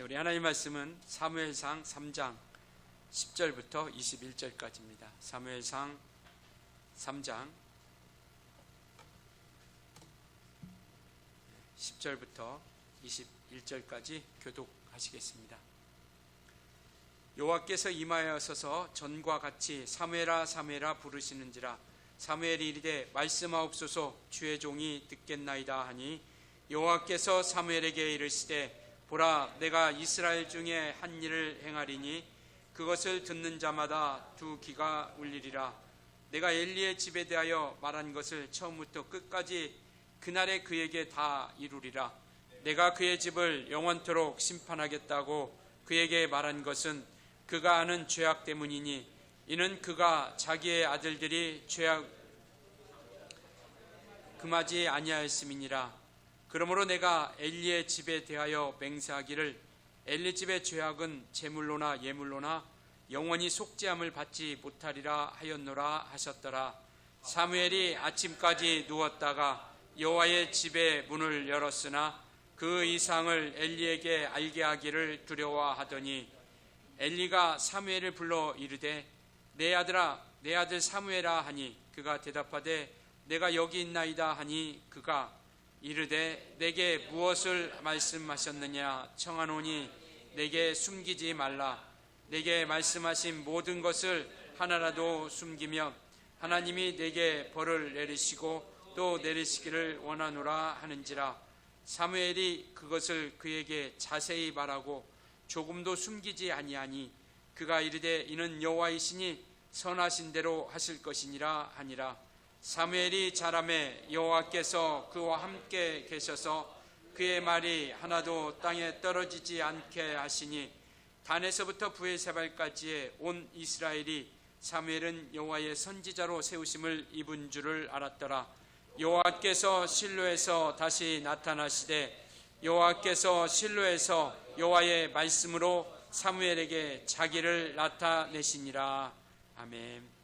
우리 하나님 말씀은 사무엘상 3장 10절부터 21절까지입니다. 사무엘상 3장 10절부터 21절까지 교독하시겠습니다. 여호와께서 임하여서서 전과 같이 사무엘아 사무엘아 부르시는지라. 사무엘이 이르되 말씀하옵소서, 주의 종이 듣겠나이다 하니, 여호와께서 사무엘에게 이르시되 보라, 내가 이스라엘 중에 한 일을 행하리니 그것을 듣는 자마다 두 귀가 울리리라. 내가 엘리의 집에 대하여 말한 것을 처음부터 끝까지 그날에 그에게 다 이루리라. 내가 그의 집을 영원토록 심판하겠다고 그에게 말한 것은 그가 아는 죄악 때문이니, 이는 그가 자기의 아들들이 죄악 금하지 아니하였음이니라. 그러므로 내가 엘리의 집에 대하여 맹세하기를, 엘리 집의 죄악은 제물로나 예물로나 영원히 속죄함을 받지 못하리라 하였노라 하셨더라. 사무엘이 아침까지 누웠다가 여호와의 집의 문을 열었으나 그 이상을 엘리에게 알게 하기를 두려워하더니, 엘리가 사무엘을 불러 이르되 내 아들아, 내 아들 사무엘아 하니, 그가 대답하되 내가 여기 있나이다 하니, 그가 이르되 내게 무엇을 말씀하셨느냐 청하노니 내게 숨기지 말라. 내게 말씀하신 모든 것을 하나라도 숨기면 하나님이 내게 벌을 내리시고 또 내리시기를 원하노라 하는지라. 사무엘이 그것을 그에게 자세히 말하고 조금도 숨기지 아니하니, 그가 이르되 이는 여호와이시니 선하신 대로 하실 것이니라 하니라. 사무엘이 자라매 여호와께서 그와 함께 계셔서 그의 말이 하나도 땅에 떨어지지 않게 하시니, 단에서부터 브엘세바까지의 온 이스라엘이 사무엘은 여호와의 선지자로 세우심을 입은 줄을 알았더라. 여호와께서 실로에서 다시 나타나시되, 여호와께서 실로에서 여호와의 말씀으로 사무엘에게 자기를 나타내시니라. 아멘.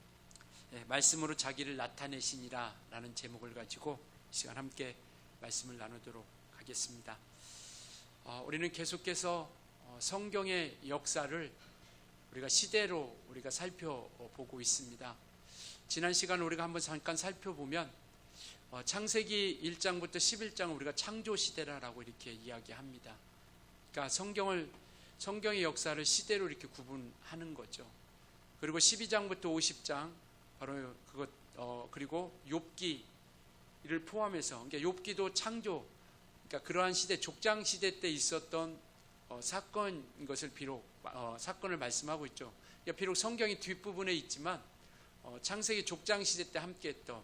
네, 말씀으로 자기를 나타내시니라 라는 제목을 가지고 이 시간 함께 말씀을 나누도록 하겠습니다. 우리는 계속해서 성경의 역사를 우리가 시대로 우리가 살펴보고 있습니다. 지난 시간 우리가 한번 잠깐 살펴보면 창세기 1장부터 11장을 우리가 창조시대라고 이렇게 이야기합니다. 그러니까 성경의 역사를 시대로 이렇게 구분하는 거죠. 그리고 12장부터 50장 바로 그리고 욥기를 포함해서, 그러니까 욥기도 창조, 그러니까 그러한 시대, 족장 시대 때 있었던 사건인 것을 사건을 말씀하고 있죠. 그러니까 비록 성경이 뒷부분에 있지만 창세기 족장 시대 때 함께했던,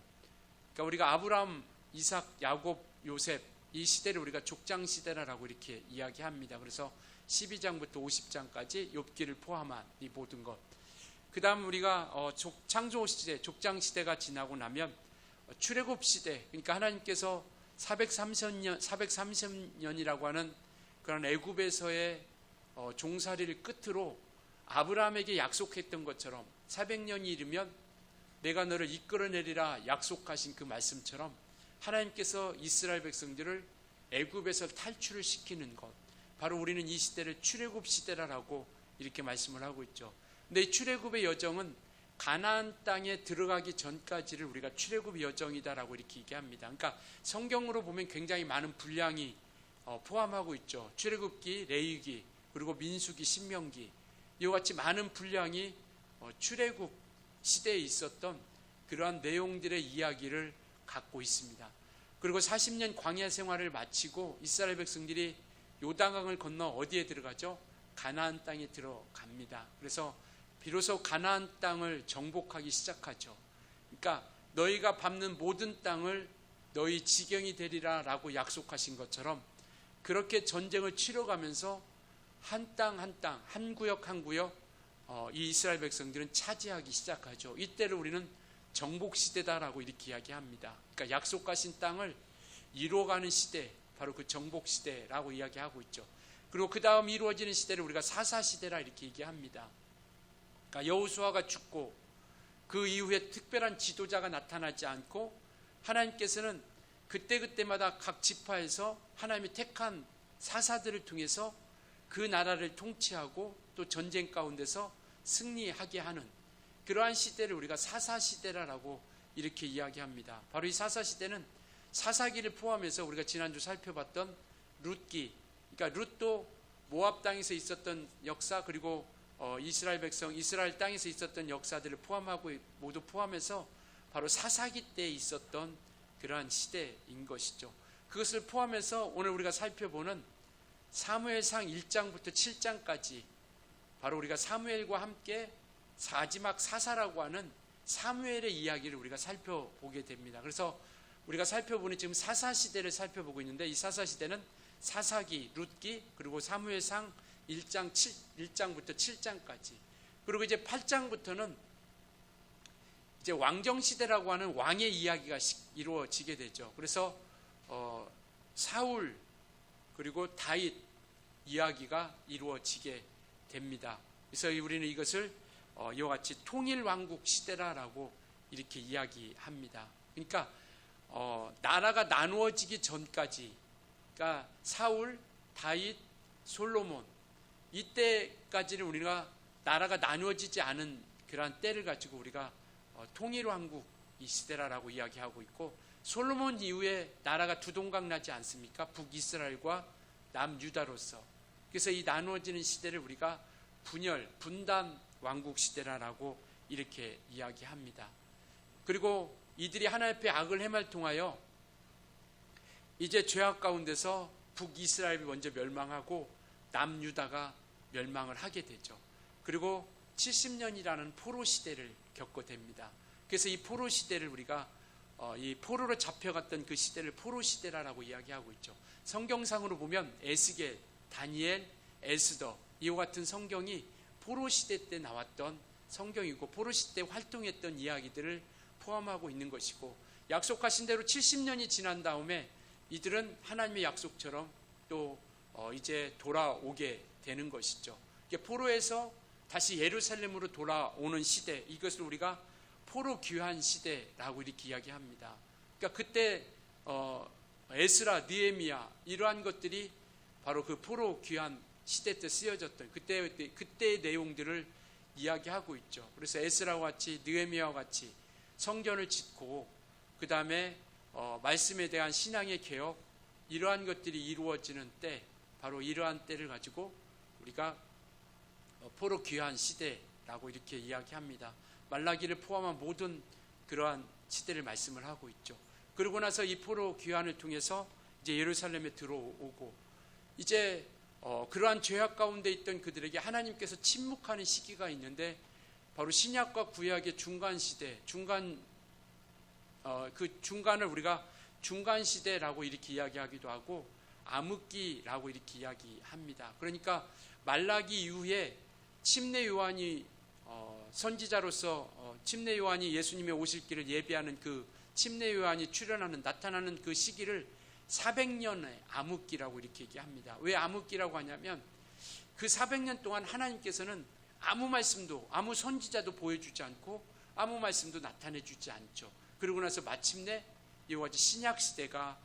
그러니까 우리가 아브라함, 이삭, 야곱, 요셉 이 시대를 우리가 족장 시대라고 이렇게 이야기합니다. 그래서 12장부터 50장까지 욥기를 포함한 이 모든 것. 그 다음 우리가 창조 시대, 족장 시대가 지나고 나면 출애굽 시대, 그러니까 하나님께서 430년이라고 하는 그런 애굽에서의 종살이를 끝으로 아브라함에게 약속했던 것처럼 400년이 이르면 내가 너를 이끌어내리라 약속하신 그 말씀처럼 하나님께서 이스라엘 백성들을 애굽에서 탈출을 시키는 것, 바로 우리는 이 시대를 출애굽 시대라고 이렇게 말씀을 하고 있죠. 근데 이 출애굽의 여정은 가나안 땅에 들어가기 전까지를 우리가 출애굽 여정이다라고 이렇게 얘기합니다. 그러니까 성경으로 보면 굉장히 많은 분량이 포함하고 있죠. 출애굽기, 레위기, 그리고 민수기, 신명기, 이와 같이 많은 분량이 출애굽 시대에 있었던 그러한 내용들의 이야기를 갖고 있습니다. 그리고 40년 광야 생활을 마치고 이스라엘 백성들이 요단강을 건너 어디에 들어가죠? 가나안 땅에 들어갑니다. 그래서 비로소 가나안 땅을 정복하기 시작하죠. 그러니까 너희가 밟는 모든 땅을 너희 지경이 되리라 라고 약속하신 것처럼 그렇게 전쟁을 치러가면서 한 땅 한 땅, 한 구역 한 구역 이 이스라엘 백성들은 차지하기 시작하죠. 이때를 우리는 정복시대다라고 이렇게 이야기합니다. 그러니까 약속하신 땅을 이루어가는 시대, 바로 그 정복시대라고 이야기하고 있죠. 그리고 그 다음 이루어지는 시대를 우리가 사사시대라 이렇게 얘기합니다. 그러니까 여호수아가 죽고 그 이후에 특별한 지도자가 나타나지 않고 하나님께서는 그때마다 각 지파에서 하나님이 택한 사사들을 통해서 그 나라를 통치하고 또 전쟁 가운데서 승리하게 하는 그러한 시대를 우리가 사사시대라고 이렇게 이야기합니다. 바로 이 사사시대는 사사기를 포함해서 우리가 지난주 살펴봤던 룻기, 그러니까 룻도 모압 땅에서 있었던 역사, 그리고 이스라엘 백성 이스라엘 땅에서 있었던 역사들을 포함하고 모두 포함해서 바로 사사기 때에 있었던 그러한 시대인 것이죠. 그것을 포함해서 오늘 우리가 살펴보는 사무엘상 1장부터 7장까지 바로 우리가 사무엘과 함께 마지막 사사라고 하는 사무엘의 이야기를 우리가 살펴보게 됩니다. 그래서 우리가 살펴보는 지금 사사시대를 살펴보고 있는데, 이 사사시대는 사사기, 룻기, 그리고 사무엘상 1장부터 7장까지, 그리고 이제 8장부터는 이제 왕정시대라고 하는 왕의 이야기가 이루어지게 되죠. 그래서 사울 그리고 다윗 이야기가 이루어지게 됩니다. 그래서 우리는 이것을 이와 같이 통일왕국 시대라고 이렇게 이야기합니다. 그러니까 나라가 나누어지기 전까지, 그러니까 사울, 다윗, 솔로몬, 이때까지는 우리가 나라가 나누어지지 않은 그러한 때를 가지고 우리가 통일왕국 이 시대라고 이야기하고 있고, 솔로몬 이후에 나라가 두 동강 나지 않습니까? 북이스라엘과 남유다로서. 그래서 이 나누어지는 시대를 우리가 분단 왕국 시대라고 이렇게 이야기합니다. 그리고 이들이 하나님 앞에 악을 행함을 통하여 이제 죄악 가운데서 북이스라엘이 먼저 멸망하고 남유다가 멸망을 하게 되죠. 그리고 70년이라는 포로 시대를 겪게 됩니다. 그래서 이 포로 시대를 우리가 이 포로로 잡혀갔던 그 시대를 포로 시대라고 이야기하고 있죠. 성경상으로 보면 에스겔, 다니엘, 에스더 이와 같은 성경이 포로 시대 때 나왔던 성경이고, 포로 시대 때 활동했던 이야기들을 포함하고 있는 것이고, 약속하신 대로 70년이 지난 다음에 이들은 하나님의 약속처럼 또 이제 돌아오게 되는 것이죠. 포로에서 다시 예루살렘으로 돌아오는 시대, 이것을 우리가 포로 귀환 시대라고 이렇게 이야기합니다. 그러니까 그때 에스라, 느헤미야 이러한 것들이 바로 그 포로 귀환 시대 때 쓰여졌던 그때의 내용들을 이야기하고 있죠. 그래서 에스라와 같이 느헤미야와 같이 성전을 짓고, 그 다음에 말씀에 대한 신앙의 개혁, 이러한 것들이 이루어지는 때, 바로 이러한 때를 가지고 우리가 포로 귀환 시대라고 이렇게 이야기합니다. 말라기를 포함한 모든 그러한 시대를 말씀을 하고 있죠. 그러고 나서 이 포로 귀환을 통해서 이제 예루살렘에 들어오고, 이제 그러한 죄악 가운데 있던 그들에게 하나님께서 침묵하는 시기가 있는데, 바로 신약과 구약의 중간 시대, 그 중간을 우리가 중간 시대라고 이렇게 이야기하기도 하고, 암흑기라고 이렇게 이야기합니다. 그러니까 말라기 이후에 침례 요한이 선지자로서 침례 요한이 예수님의 오실 길을 예비하는 그 침례 요한이 나타나는 그 시기를 400년의 암흑기라고 이렇게 얘기합니다. 왜 암흑기라고 하냐면, 그 400년 동안 하나님께서는 아무 말씀도, 아무 선지자도 보여주지 않고 아무 말씀도 나타내주지 않죠. 그러고 나서 마침내 이와 같이 신약 시대가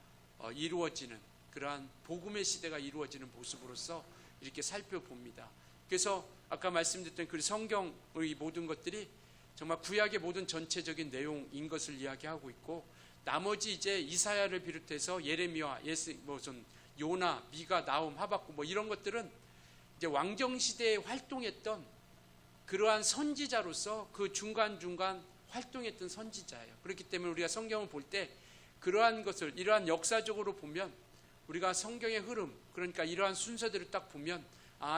이루어지는, 그러한 복음의 시대가 이루어지는 모습으로서 이렇게 살펴봅니다. 그래서 아까 말씀드렸던 그 성경의 모든 것들이 정말 구약의 모든 전체적인 내용인 것을 이야기하고 있고, 나머지 이제 이사야를 비롯해서 예레미야, 요나, 미가, 나훔, 하박국 이런 것들은 이제 왕정 시대에 활동했던 그러한 선지자로서 그 중간중간 활동했던 선지자예요. 그렇기 때문에 우리가 성경을 볼 때 그러한 것을, 이러한 역사적으로 보면 우리가 성경의 흐름, 그러니까 이러한 순서대로 딱 보면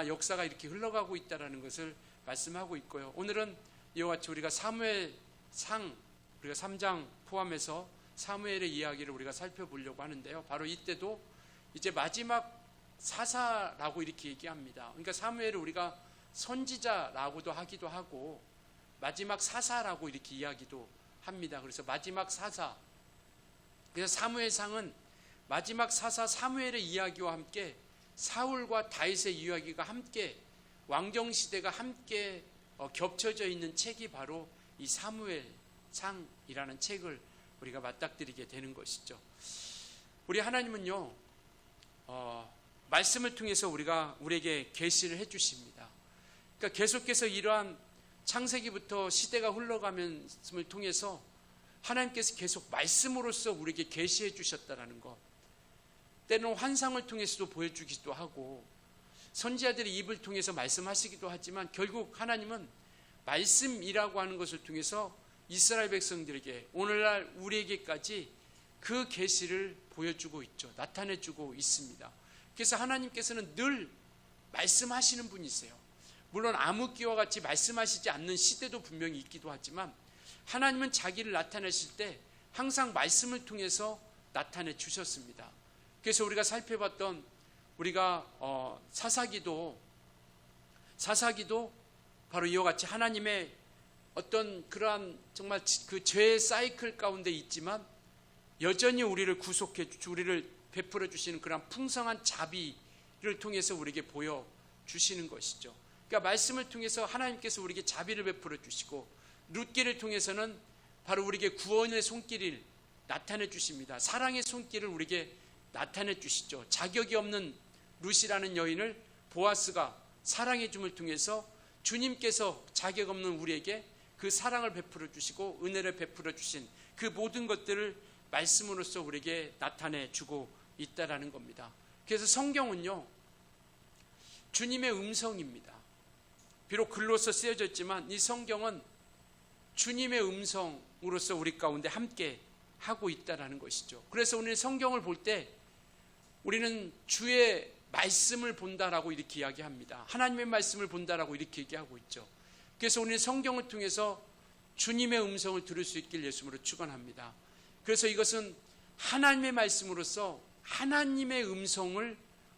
역사가 이렇게 흘러가고 있다는 것을 말씀하고 있고요. 오늘은 이와 같이 우리가 사무엘상, 우리가 3장 포함해서 사무엘의 이야기를 우리가 살펴보려고 하는데요. 바로 이때도 이제 마지막 사사라고 이렇게 얘기합니다. 그러니까 사무엘을 우리가 선지자라고도 하기도 하고 마지막 사사라고 이렇게 이야기도 합니다. 그래서 마지막 사사, 그래서 사무엘상은 마지막 사사 사무엘의 이야기와 함께 사울과 다윗의 이야기가 함께, 왕정시대가 함께 겹쳐져 있는 책이 바로 이 사무엘상이라는 책을 우리가 맞닥뜨리게 되는 것이죠. 우리 하나님은요, 말씀을 통해서 우리에게 계시를 해 주십니다. 그러니까 계속해서 이러한 창세기부터 시대가 흘러가면을 통해서 하나님께서 계속 말씀으로써 우리에게 계시해 주셨다라는 것, 때로는 환상을 통해서도 보여주기도 하고 선지자들의 입을 통해서 말씀하시기도 하지만 결국 하나님은 말씀이라고 하는 것을 통해서 이스라엘 백성들에게 오늘날 우리에게까지 그 계시를 보여주고 있죠. 나타내주고 있습니다. 그래서 하나님께서는 늘 말씀하시는 분이세요. 물론 암흑기와 같이 말씀하시지 않는 시대도 분명히 있기도 하지만 하나님은 자기를 나타내실 때 항상 말씀을 통해서 나타내 주셨습니다. 그래서 우리가 살펴봤던 우리가 사사기도 바로 이와 같이 하나님의 어떤 그러한 정말 그 죄의 사이클 가운데 있지만 여전히 우리를 구속해 우리를 베풀어 주시는 그런 풍성한 자비를 통해서 우리에게 보여 주시는 것이죠. 그러니까 말씀을 통해서 하나님께서 우리에게 자비를 베풀어 주시고 룻기를 통해서는 바로 우리에게 구원의 손길을 나타내 주십니다. 사랑의 손길을 우리에게 나타내 주시죠. 자격이 없는 룻이라는 여인을 보아스가 사랑해 줌을 통해서 주님께서 자격 없는 우리에게 그 사랑을 베풀어 주시고 은혜를 베풀어 주신 그 모든 것들을 말씀으로써 우리에게 나타내 주고 있다라는 겁니다. 그래서 성경은요, 주님의 음성입니다. 비록 글로서 쓰여졌지만 이 성경은 주님의 음성으로서 우리 가운데 함께 하고 있다라는 것이죠. 그래서 오늘 성경을 볼 때 우리는 주의 말씀을 본다라고 이렇게 이야기합니다. 하나님의 말씀을 본다라고 이렇게 얘기하고 있죠. 그래서 오늘 성경을 통해서 주님의 음성을 들을 수 있길 예수님으로 축원합니다. 그래서 이것은 하나님의 말씀으로서 하나님의 음성을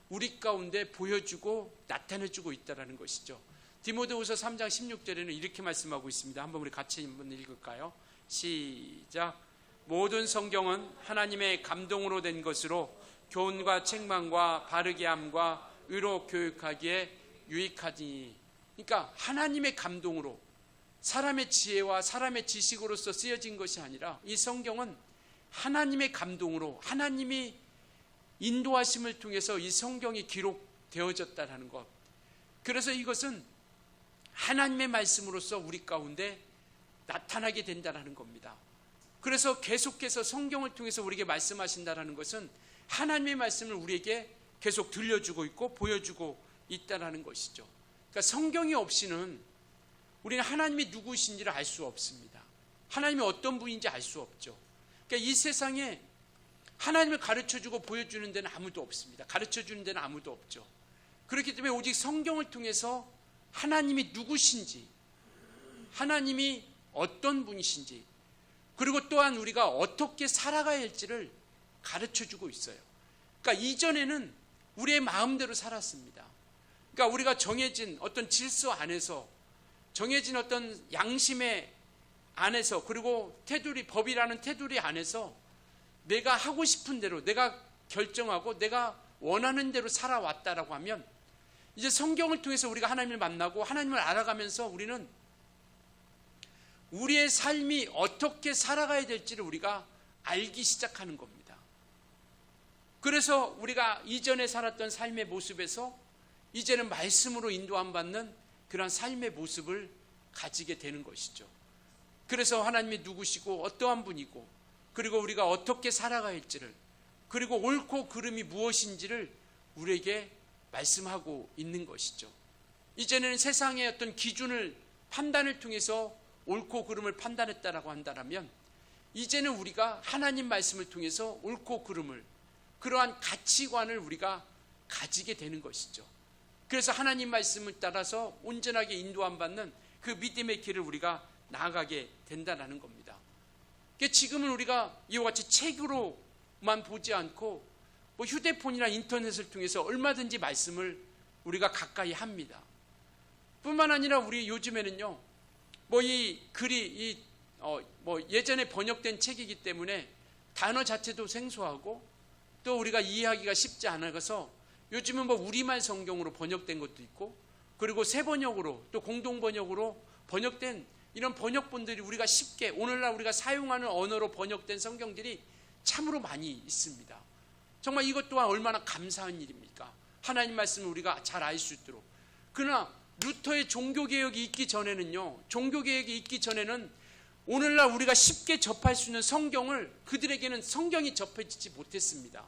우리 가운데 보여주고 나타내주고 있다는 것이죠. 디모데후서 3장 16절에는 이렇게 말씀하고 있습니다. 한번 우리 같이 한번 읽을까요? 시작. 모든 성경은 하나님의 감동으로 된 것으로 교훈과 책망과 바르게 함과 의로 교육하기에 유익하니. 그러니까 하나님의 감동으로 사람의 지혜와 사람의 지식으로서 쓰여진 것이 아니라 이 성경은 하나님의 감동으로 하나님이 인도하심을 통해서 이 성경이 기록되어졌다는 것. 그래서 이것은 하나님의 말씀으로서 우리 가운데 나타나게 된다는 겁니다. 그래서 계속해서 성경을 통해서 우리에게 말씀하신다는 것은 하나님의 말씀을 우리에게 계속 들려주고 있고 보여주고 있다는 것이죠. 그러니까 성경이 없이는 우리는 하나님이 누구신지를 알 수 없습니다. 하나님이 어떤 분인지 알 수 없죠. 그러니까 이 세상에 하나님을 가르쳐주고 보여주는 데는 아무도 없습니다. 가르쳐주는 데는 아무도 없죠. 그렇기 때문에 오직 성경을 통해서 하나님이 누구신지, 하나님이 어떤 분이신지, 그리고 또한 우리가 어떻게 살아가야 할지를 가르쳐주고 있어요. 그러니까 이전에는 우리의 마음대로 살았습니다. 그러니까 우리가 정해진 어떤 질서 안에서, 정해진 어떤 양심의 안에서, 그리고 테두리, 법이라는 테두리 안에서 내가 하고 싶은 대로, 내가 결정하고 내가 원하는 대로 살아왔다라고 하면, 이제 성경을 통해서 우리가 하나님을 만나고 하나님을 알아가면서 우리는 우리의 삶이 어떻게 살아가야 될지를 우리가 알기 시작하는 겁니다. 그래서 우리가 이전에 살았던 삶의 모습에서 이제는 말씀으로 인도함 받는 그런 삶의 모습을 가지게 되는 것이죠. 그래서 하나님이 누구시고 어떠한 분이고, 그리고 우리가 어떻게 살아가야 할지를, 그리고 옳고 그름이 무엇인지를 우리에게 말씀하고 있는 것이죠. 이제는 세상의 어떤 기준을, 판단을 통해서 옳고 그름을 판단했다라고 한다면, 이제는 우리가 하나님 말씀을 통해서 옳고 그름을, 그러한 가치관을 우리가 가지게 되는 것이죠. 그래서 하나님 말씀을 따라서 온전하게 인도함 받는 그 믿음의 길을 우리가 나아가게 된다는 겁니다. 그러니까 지금은 우리가 이와 같이 책으로만 보지 않고 휴대폰이나 인터넷을 통해서 얼마든지 말씀을 우리가 가까이 합니다. 뿐만 아니라 우리 요즘에는요, 이 글이 예전에 번역된 책이기 때문에 단어 자체도 생소하고 또 우리가 이해하기가 쉽지 않아서 요즘은 우리말 성경으로 번역된 것도 있고, 그리고 새 번역으로 또 공동 번역으로 번역된 이런 번역본들이 우리가 쉽게 오늘날 우리가 사용하는 언어로 번역된 성경들이 참으로 많이 있습니다. 정말 이것 또한 얼마나 감사한 일입니까? 하나님 말씀을 우리가 잘 알 수 있도록. 그러나 루터의 종교개혁이 있기 전에는요, 종교개혁이 있기 전에는 오늘날 우리가 쉽게 접할 수 있는 성경을, 그들에게는 성경이 접해지지 못했습니다.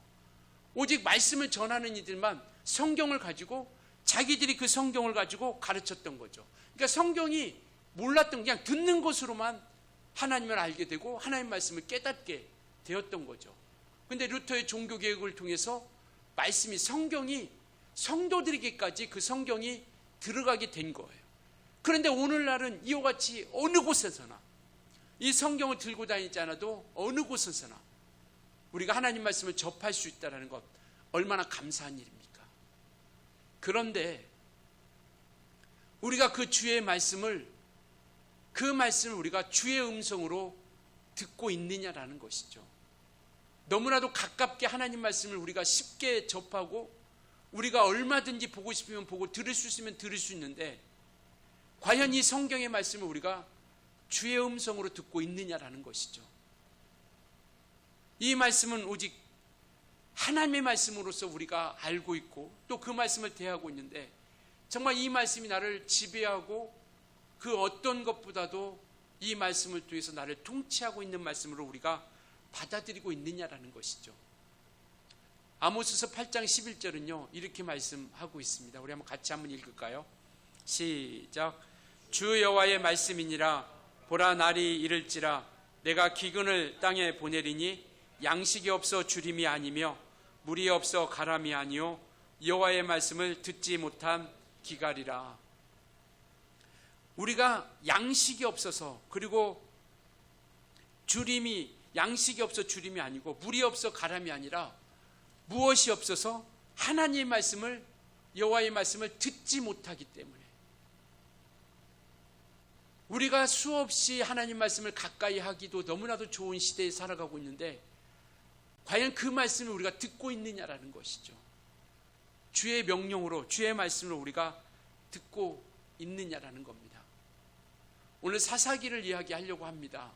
오직 말씀을 전하는 이들만 성경을 가지고 자기들이 그 성경을 가지고 가르쳤던 거죠. 그러니까 성경이 몰랐던, 그냥 듣는 것으로만 하나님을 알게 되고 하나님 말씀을 깨닫게 되었던 거죠. 근데 루터의 종교개혁을 통해서 말씀이, 성경이 성도들에게까지 그 성경이 들어가게 된 거예요. 그런데 오늘날은 이와 같이 어느 곳에서나 이 성경을 들고 다니지 않아도 어느 곳에서나 우리가 하나님 말씀을 접할 수 있다는 것, 얼마나 감사한 일입니까? 그런데 우리가 그 주의 말씀을, 그 말씀을 우리가 주의 음성으로 듣고 있느냐라는 것이죠. 너무나도 가깝게 하나님 말씀을 우리가 쉽게 접하고 우리가 얼마든지 보고 싶으면 보고 들을 수 있으면 들을 수 있는데, 과연 이 성경의 말씀을 우리가 주의 음성으로 듣고 있느냐라는 것이죠. 이 말씀은 오직 하나님의 말씀으로서 우리가 알고 있고 또 그 말씀을 대하고 있는데, 정말 이 말씀이 나를 지배하고 그 어떤 것보다도 이 말씀을 통해서 나를 통치하고 있는 말씀으로 우리가 받아들이고 있느냐라는 것이죠. 아모스서 8장 11절은요 이렇게 말씀하고 있습니다. 우리 같이 한번 읽을까요? 시작. 주 여호와의 말씀이니라. 보라, 날이 이를지라 내가 기근을 땅에 보내리니 양식이 없어 주림이 아니며 물이 없어 가람이 아니요 여호와의 말씀을 듣지 못한 기갈이라. 우리가 양식이 없어서, 그리고 주림이, 양식이 없어 주림이 아니고 물이 없어 가람이 아니라 무엇이 없어서 하나님의 말씀을, 여호와의 말씀을 듣지 못하기 때문에, 우리가 수없이 하나님 말씀을 가까이 하기도 너무나도 좋은 시대에 살아가고 있는데 과연 그 말씀을 우리가 듣고 있느냐라는 것이죠. 주의 명령으로, 주의 말씀으로 우리가 듣고 있느냐라는 겁니다. 오늘 사사기를 이야기하려고 합니다.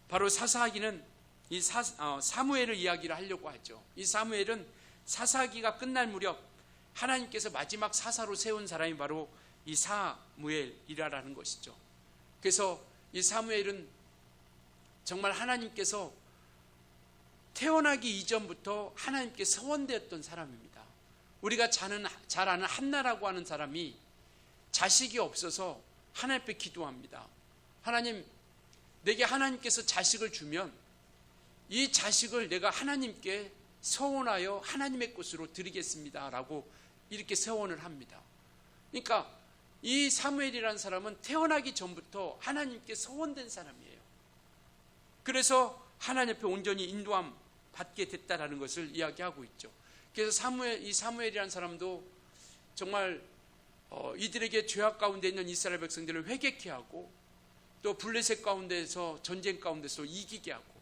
바로 사사기는 이 사무엘을 이야기를 하려고 하죠. 이 사무엘은 사사기가 끝날 무렵 하나님께서 마지막 사사로 세운 사람이 바로 이 사무엘이라는 것이죠. 그래서 이 사무엘은 정말 하나님께서 태어나기 이전부터 하나님께 서원되었던 사람입니다. 우리가 잘 아는 한나라고 하는 사람이 자식이 없어서 하나님 앞에 기도합니다. 하나님, 내게 하나님께서 자식을 주면 이 자식을 내가 하나님께 서원하여 하나님의 것으로 드리겠습니다 라고 이렇게 서원을 합니다. 그러니까 이 사무엘이라는 사람은 태어나기 전부터 하나님께 서원된 사람이에요. 그래서 하나님 앞에 온전히 인도함 받게 됐다라는 것을 이야기하고 있죠. 그래서 이 사무엘이라는 사람도 정말 이들에게 죄악 가운데 있는 이스라엘 백성들을 회개케 하고 또 블레셋 가운데서 전쟁 가운데서 이기게 하고,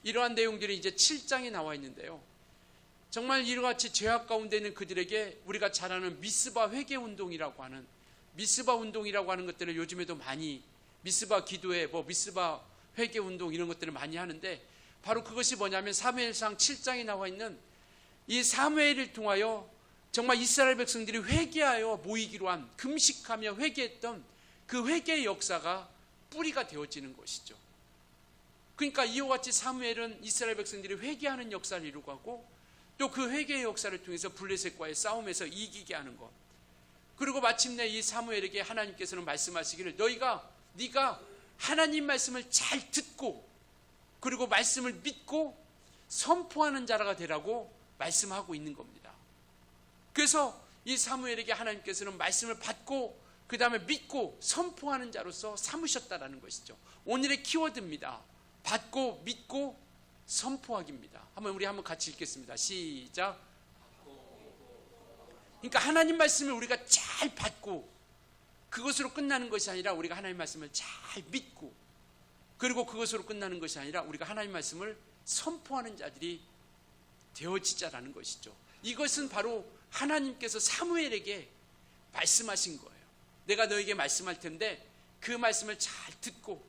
이러한 내용들이 이제 7장에 나와 있는데요. 정말 이와 같이 죄악 가운데 있는 그들에게 우리가 잘 아는 미스바 회개 운동이라고 하는, 미스바 운동이라고 하는 것들을 요즘에도 많이, 미스바 기도회, 미스바 회개 운동 이런 것들을 많이 하는데, 바로 그것이 뭐냐면 사무엘상 7장에 나와 있는 이 사무엘을 통하여 정말 이스라엘 백성들이 회개하여 모이기로 한, 금식하며 회개했던 그 회개의 역사가 뿌리가 되어지는 것이죠. 그러니까 이와 같이 사무엘은 이스라엘 백성들이 회개하는 역사를 이루고 하고 또 그 회개의 역사를 통해서 블레셋과의 싸움에서 이기게 하는 것, 그리고 마침내 이 사무엘에게 하나님께서는 말씀하시기를 네가 하나님 말씀을 잘 듣고 그리고 말씀을 믿고 선포하는 자라가 되라고 말씀하고 있는 겁니다. 그래서 이 사무엘에게 하나님께서는 말씀을 받고 그 다음에 믿고 선포하는 자로서 삼으셨다라는 것이죠. 오늘의 키워드입니다. 받고 믿고 선포하기입니다. 우리 한번 같이 읽겠습니다. 시작. 그러니까 하나님 말씀을 우리가 잘 받고 그것으로 끝나는 것이 아니라 우리가 하나님 말씀을 잘 믿고, 그리고 그것으로 끝나는 것이 아니라 우리가 하나님 말씀을 선포하는 자들이 되어지자라는 것이죠. 이것은 바로 하나님께서 사무엘에게 말씀하신 거예요. 내가 너에게 말씀할 텐데 그 말씀을 잘 듣고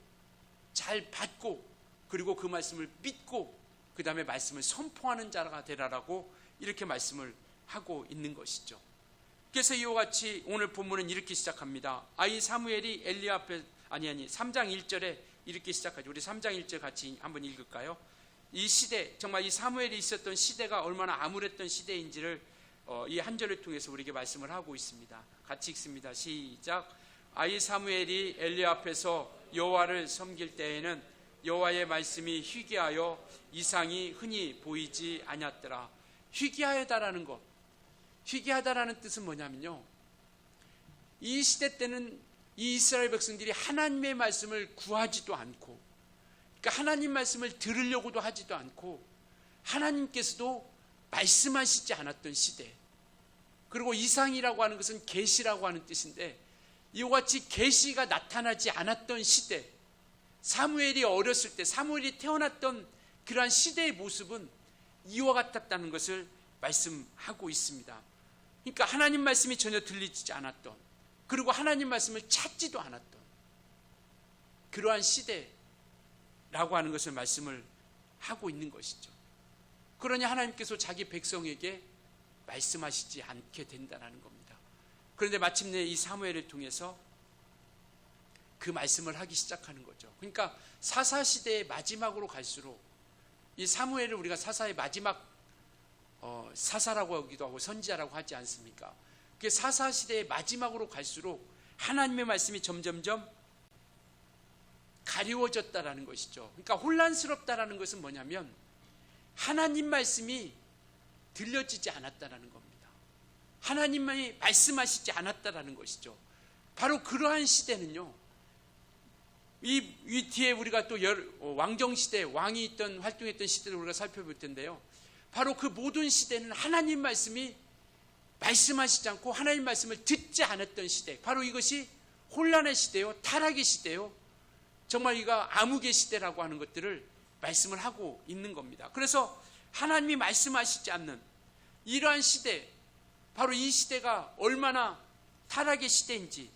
잘 받고 그리고 그 말씀을 믿고 그 다음에 말씀을 선포하는 자가 되라라고 이렇게 말씀을 하고 있는 것이죠. 그래서 이와 같이 오늘 본문은 이렇게 시작합니다. 이 사무엘이 엘리 앞에 3장 1절에 이렇게 시작하죠. 우리 3장 1절 같이 한번 읽을까요? 이 시대, 정말 이 사무엘이 있었던 시대가 얼마나 암울했던 시대인지를 이 한 절을 통해서 우리에게 말씀을 하고 있습니다. 같이 읽습니다. 시작. 이 사무엘이 엘리 앞에서 여호와를 섬길 때에는 여호와의 말씀이 희귀하여 이상이 흔히 보이지 아니었더라. 희귀하다라는 것, 희귀하다라는 뜻은 뭐냐면요, 이 시대 때는 이 이스라엘 백성들이 하나님의 말씀을 구하지도 않고, 그러니까 하나님 말씀을 들으려고도 하지도 않고 하나님께서도 말씀하시지 않았던 시대. 그리고 이상이라고 하는 것은 계시라고 하는 뜻인데, 이와 같이 계시가 나타나지 않았던 시대, 사무엘이 어렸을 때, 사무엘이 태어났던 그러한 시대의 모습은 이와 같았다는 것을 말씀하고 있습니다. 그러니까 하나님 말씀이 전혀 들리지 않았던, 그리고 하나님 말씀을 찾지도 않았던 그러한 시대라고 하는 것을 말씀을 하고 있는 것이죠. 그러니 하나님께서 자기 백성에게 말씀하시지 않게 된다는 겁니다. 그런데 마침내 이 사무엘을 통해서 그 말씀을 하기 시작하는 거죠. 그러니까 사사시대의 마지막으로 갈수록, 이 사무엘을 우리가 사사의 마지막 사사라고 하기도 하고 선지자라고 하지 않습니까? 그 사사시대의 마지막으로 갈수록 하나님의 말씀이 점점점 가리워졌다라는 것이죠. 그러니까 혼란스럽다라는 것은 뭐냐면 하나님 말씀이 들려지지 않았다라는 겁니다. 하나님만이 말씀하시지 않았다라는 것이죠. 바로 그러한 시대는요, 이 뒤에 우리가 또 왕정시대, 왕이 있던 활동했던 시대를 우리가 살펴볼 텐데요, 바로 그 모든 시대는 하나님 말씀이 말씀하시지 않고 하나님 말씀을 듣지 않았던 시대, 바로 이것이 혼란의 시대요, 타락의 시대요, 정말 이가 암흑의 시대라고 하는 것들을 말씀을 하고 있는 겁니다. 그래서 하나님이 말씀하시지 않는 이러한 시대, 바로 이 시대가 얼마나 타락의 시대인지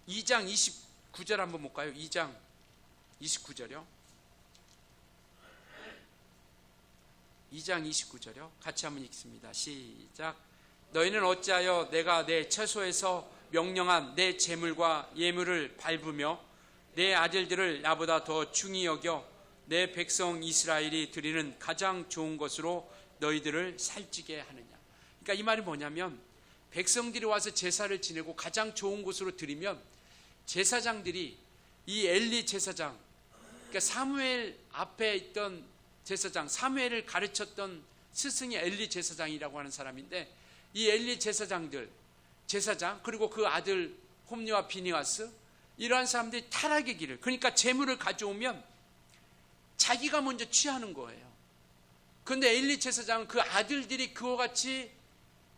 2장 29절 한번 볼까요? 2장 29절이요. 2장 29절이요. 같이 한번 읽습니다. 시작. 너희는 어찌하여 내가 내 처소에서 명령한 내 재물과 예물을 밟으며 내 아들들을 나보다 더 중히 여겨 내 백성 이스라엘이 드리는 가장 좋은 것으로 너희들을 살찌게 하느냐. 그러니까 이 말이 뭐냐면, 백성들이 와서 제사를 지내고 가장 좋은 곳으로 드리면 제사장들이, 이 엘리 제사장, 그러니까 사무엘 앞에 있던 제사장, 사무엘을 가르쳤던 스승이 엘리 제사장이라고 하는 사람인데, 이 엘리 제사장들, 제사장, 그리고 그 아들 홈리와 비니하스, 이러한 사람들이 타락의 길을, 그러니까 재물을 가져오면 자기가 먼저 취하는 거예요. 그런데 엘리 제사장은 그 아들들이 그와 같이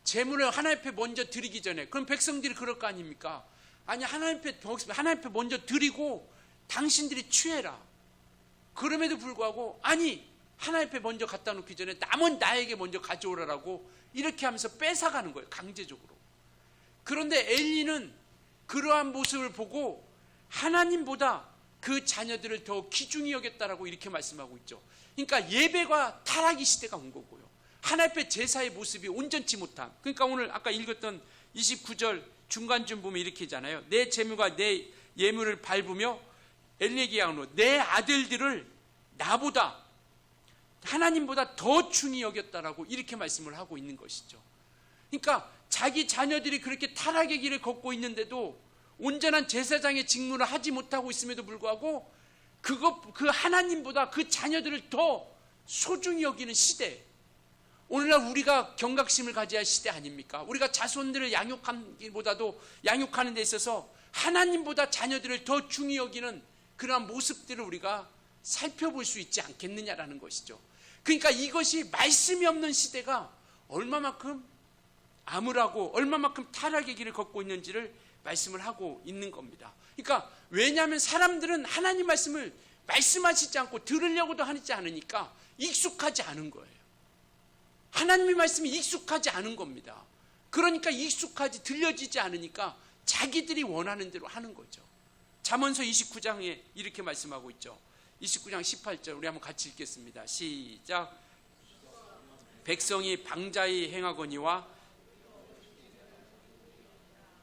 재물을 하나님 앞에 먼저 드리기 전에, 그럼 백성들이 그럴 거 아닙니까? 아니, 하나님 앞에 먼저 드리고 당신들이 취해라. 그럼에도 불구하고, 아니, 하나님 앞에 먼저 갖다 놓기 전에 남은 나에게 먼저 가져오라라고 이렇게 하면서 뺏어가는 거예요, 강제적으로. 그런데 엘리는 그러한 모습을 보고 하나님보다 그 자녀들을 더 귀중히 여겼다라고 이렇게 말씀하고 있죠. 그러니까 예배가 타락의 시대가 온 거고요, 하나님 앞에 제사의 모습이 온전치 못한, 그러니까 오늘 아까 읽었던 29절 중간쯤 보면 이렇게 하잖아요. 내 재물과 내 예물을 밟으며 엘리에게 양으로 내 아들들을 나보다, 하나님보다 더 중히 여겼다라고 이렇게 말씀을 하고 있는 것이죠. 그러니까 자기 자녀들이 그렇게 타락의 길을 걷고 있는데도 온전한 제사장의 직무를 하지 못하고 있음에도 불구하고 그 하나님보다 그 자녀들을 더 소중히 여기는 시대, 오늘날 우리가 경각심을 가져야 할 시대 아닙니까? 우리가 자손들을 양육하기보다도 양육하는 데 있어서 하나님보다 자녀들을 더 중히 여기는 그러한 모습들을 우리가 살펴볼 수 있지 않겠느냐라는 것이죠. 그러니까 이것이 말씀이 없는 시대가 얼마만큼 암울하고 얼마만큼 타락의 길을 걷고 있는지를 말씀을 하고 있는 겁니다. 그러니까 왜냐하면 사람들은 하나님 말씀을 말씀하시지 않고 들으려고도 하지 않으니까 익숙하지 않은 거예요. 하나님의 말씀이 익숙하지 않은 겁니다. 그러니까 익숙하지, 들려지지 않으니까 자기들이 원하는 대로 하는 거죠. 잠언서 29장에 이렇게 말씀하고 있죠. 29장 18절 우리 한번 같이 읽겠습니다. 시작. 백성이 방자히 행하거니와,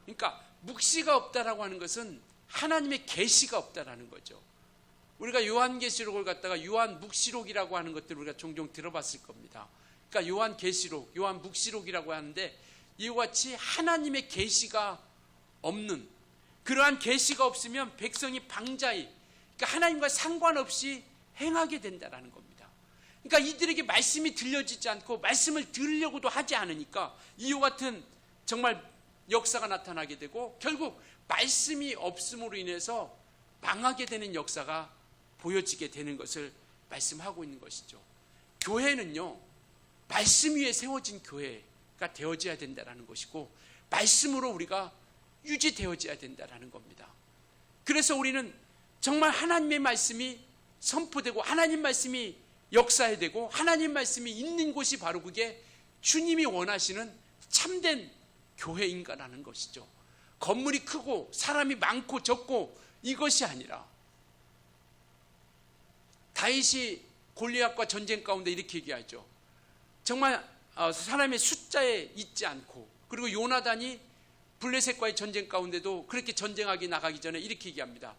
그러니까 묵시가 없다라고 하는 것은 하나님의 계시가 없다라는 거죠. 우리가 요한계시록을 갖다가 요한묵시록이라고 하는 것들을 우리가 종종 들어봤을 겁니다. 그러니까 요한계시록, 요한묵시록이라고 하는데 이와 같이 하나님의 계시가 없는, 그러한 계시가 없으면 백성이 방자히, 그러니까 하나님과 상관없이 행하게 된다라는 겁니다. 그러니까 이들에게 말씀이 들려지지 않고 말씀을 들으려고도 하지 않으니까 이와 같은 정말 역사가 나타나게 되고 결국 말씀이 없음으로 인해서 망하게 되는 역사가 보여지게 되는 것을 말씀하고 있는 것이죠. 교회는요, 말씀 위에 세워진 교회가 되어져야 된다는 것이고 말씀으로 우리가 유지되어져야 된다는 겁니다. 그래서 우리는 정말 하나님의 말씀이 선포되고 하나님 말씀이 역사되고 하나님 말씀이 있는 곳이 바로 그게 주님이 원하시는 참된 교회인가라는 것이죠. 건물이 크고 사람이 많고 적고 이것이 아니라, 다윗이 골리앗과 전쟁 가운데 이렇게 얘기하죠. 정말 사람의 숫자에 있지 않고, 그리고 요나단이 블레셋과의 전쟁 가운데도 그렇게 전쟁하기 나가기 전에 이렇게 얘기합니다.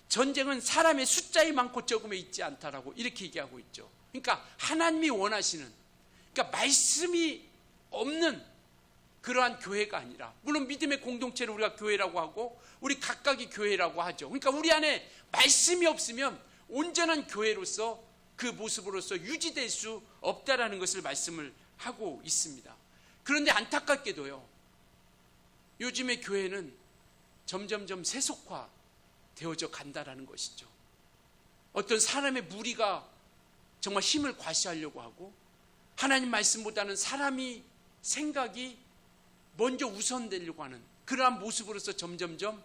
전쟁은 사람의 숫자에 많고 적음에 있지 않다라고 이렇게 얘기하고 있죠. 그러니까 하나님이 원하시는, 그러니까 말씀이 없는 그러한 교회가 아니라, 물론 믿음의 공동체를 우리가 교회라고 하고 우리 각각이 교회라고 하죠. 그러니까 우리 안에 말씀이 없으면 온전한 교회로서 그 모습으로서 유지될 수 없다라는 것을 말씀을 하고 있습니다. 그런데 안타깝게도요, 요즘의 교회는 점점점 세속화 되어져 간다라는 것이죠. 어떤 사람의 무리가 정말 힘을 과시하려고 하고 하나님 말씀보다는 사람이 생각이 먼저 우선되려고 하는 그러한 모습으로서 점점점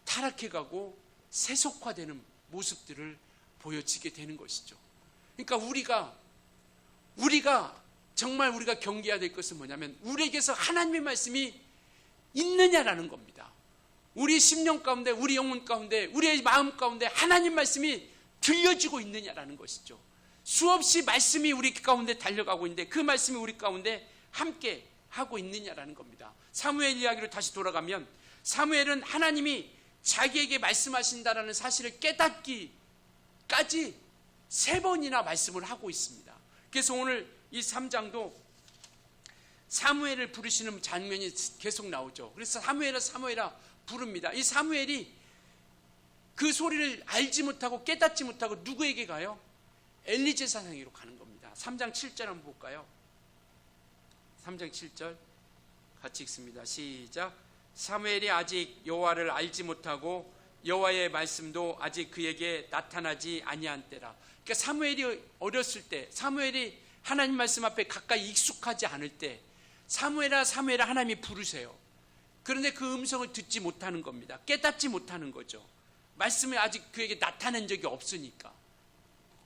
타락해가고 세속화되는 모습들을 보여지게 되는 것이죠. 그러니까 우리가 정말 우리가 경계해야 될 것은 뭐냐면 우리에게서 하나님의 말씀이 있느냐라는 겁니다. 우리 심령 가운데, 우리 영혼 가운데, 우리의 마음 가운데 하나님 말씀이 들려지고 있느냐라는 것이죠. 수없이 말씀이 우리 가운데 달려가고 있는데 그 말씀이 우리 가운데 함께 하고 있느냐라는 겁니다. 사무엘 이야기로 다시 돌아가면, 사무엘은 하나님이 자기에게 말씀하신다라는 사실을 깨닫기까지 3번이나 말씀을 하고 있습니다. 그래서 오늘 이 3장도 사무엘을 부르시는 장면이 계속 나오죠. 그래서 사무엘아 사무엘아 부릅니다. 이 사무엘이 그 소리를 알지 못하고 깨닫지 못하고 누구에게 가요? 엘리 제사장에게로 가는 겁니다. 3장 7절 한번 볼까요? 3장 7절 같이 읽습니다. 시작. 사무엘이 아직 여호와를 알지 못하고 여호와의 말씀도 아직 그에게 나타나지 아니한 때라. 그러니까 사무엘이 어렸을 때, 사무엘이 하나님 말씀 앞에 가까이 익숙하지 않을 때 사무엘아 사무엘아 하나님이 부르세요. 그런데 그 음성을 듣지 못하는 겁니다. 깨닫지 못하는 거죠. 말씀이 아직 그에게 나타난 적이 없으니까.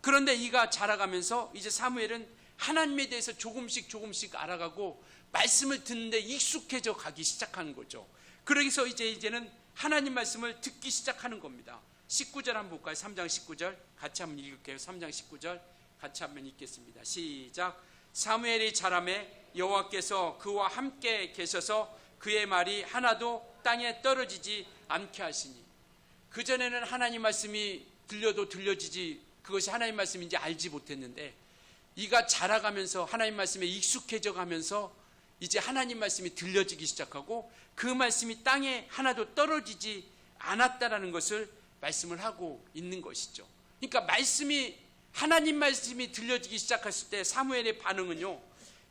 그런데 이가 자라가면서 이제 사무엘은 하나님에 대해서 조금씩 알아가고 말씀을 듣는데 익숙해져 가기 시작하는 거죠. 그러기서 이제는 하나님 말씀을 듣기 시작하는 겁니다. 19절 한번 볼까요? 3장 19절 같이 한번 읽을게요. 3장 19절 같이 한번 읽겠습니다. 시작. 사무엘이 자라매 여호와께서 그와 함께 계셔서 그의 말이 하나도 땅에 떨어지지 않게 하시니. 그전에는 하나님 말씀이 들려도 들려지지, 그것이 하나님 말씀인지 알지 못했는데 이가 자라가면서 하나님 말씀에 익숙해져 가면서 이제 하나님 말씀이 들려지기 시작하고 그 말씀이 땅에 하나도 떨어지지 않았다라는 것을 말씀을 하고 있는 것이죠. 그러니까 하나님 말씀이 들려지기 시작했을 때 사무엘의 반응은요,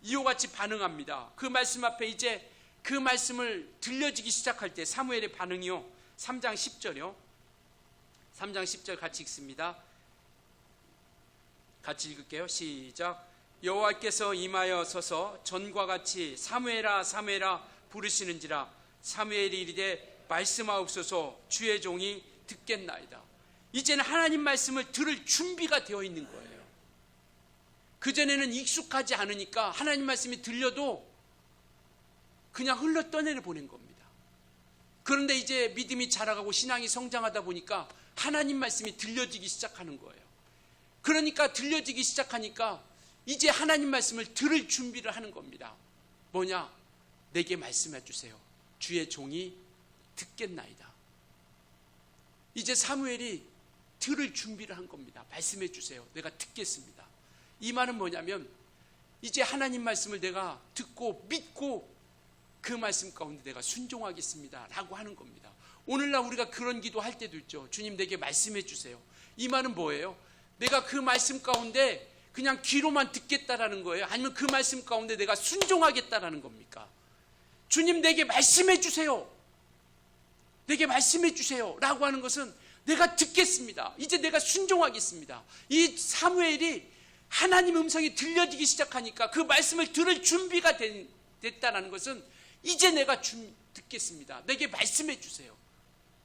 이와 같이 반응합니다. 그 말씀 앞에 이제 그 말씀을 들려지기 시작할 때 사무엘의 반응이요, 3장 10절이요. 3장 10절 같이 읽습니다. 같이 읽을게요. 시작. 여호와께서 임하여 서서 전과 같이 사무엘아 사무엘아 부르시는지라. 사무엘이 이르되 말씀하옵소서 주의 종이 듣겠나이다. 이제는 하나님 말씀을 들을 준비가 되어 있는 거예요. 그전에는 익숙하지 않으니까 하나님 말씀이 들려도 그냥 흘러 떠내려 보낸 겁니다. 그런데 이제 믿음이 자라가고 신앙이 성장하다 보니까 하나님 말씀이 들려지기 시작하는 거예요. 그러니까 들려지기 시작하니까 이제 하나님 말씀을 들을 준비를 하는 겁니다. 뭐냐? 내게 말씀해 주세요. 주의 종이 듣겠나이다. 이제 사무엘이 들을 준비를 한 겁니다. 말씀해 주세요. 내가 듣겠습니다. 이 말은 뭐냐면 이제 하나님 말씀을 내가 듣고 믿고 그 말씀 가운데 내가 순종하겠습니다 라고 하는 겁니다. 오늘날 우리가 그런 기도할 때도 있죠. 주님 내게 말씀해 주세요. 이 말은 뭐예요? 내가 그 말씀 가운데 그냥 귀로만 듣겠다라는 거예요? 아니면 그 말씀 가운데 내가 순종하겠다라는 겁니까? 주님 내게 말씀해 주세요. 내게 말씀해 주세요 라고 하는 것은 내가 듣겠습니다. 이제 내가 순종하겠습니다. 이 사무엘이 하나님 음성이 들려지기 시작하니까 그 말씀을 들을 준비가 됐다는 것은 이제 내가 듣겠습니다. 내게 말씀해 주세요.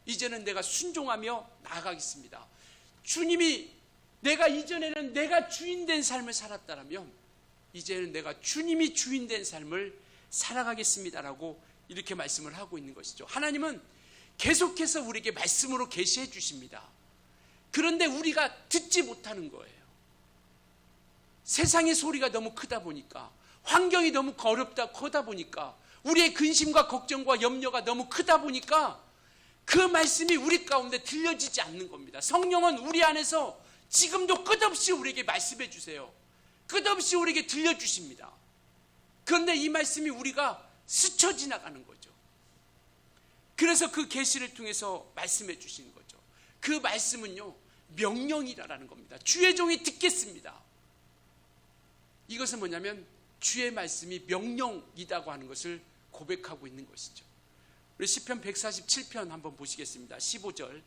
이제는 내가 순종하며 나아가겠습니다. 주님이 내가 이전에는 내가 주인된 삶을 살았다면 이제는 내가 주님이 주인된 삶을 살아가겠습니다라고 이렇게 말씀을 하고 있는 것이죠. 하나님은 계속해서 우리에게 말씀으로 계시해 주십니다. 그런데 우리가 듣지 못하는 거예요. 세상의 소리가 너무 크다 보니까, 환경이 너무 크다 보니까, 우리의 근심과 걱정과 염려가 너무 크다 보니까 그 말씀이 우리 가운데 들려지지 않는 겁니다. 성령은 우리 안에서 지금도 끝없이 우리에게 말씀해 주세요. 끝없이 우리에게 들려주십니다. 그런데 이 말씀이 우리가 스쳐 지나가는 거죠. 그래서 그 계시를 통해서 말씀해 주시는 거죠. 그 말씀은요, 명령이라는 겁니다. 주의 종이 듣겠습니다. 이것은 뭐냐면 주의 말씀이 명령이라고 하는 것을 고백하고 있는 것이죠. 우리 시편 147편 한번 보시겠습니다. 15절,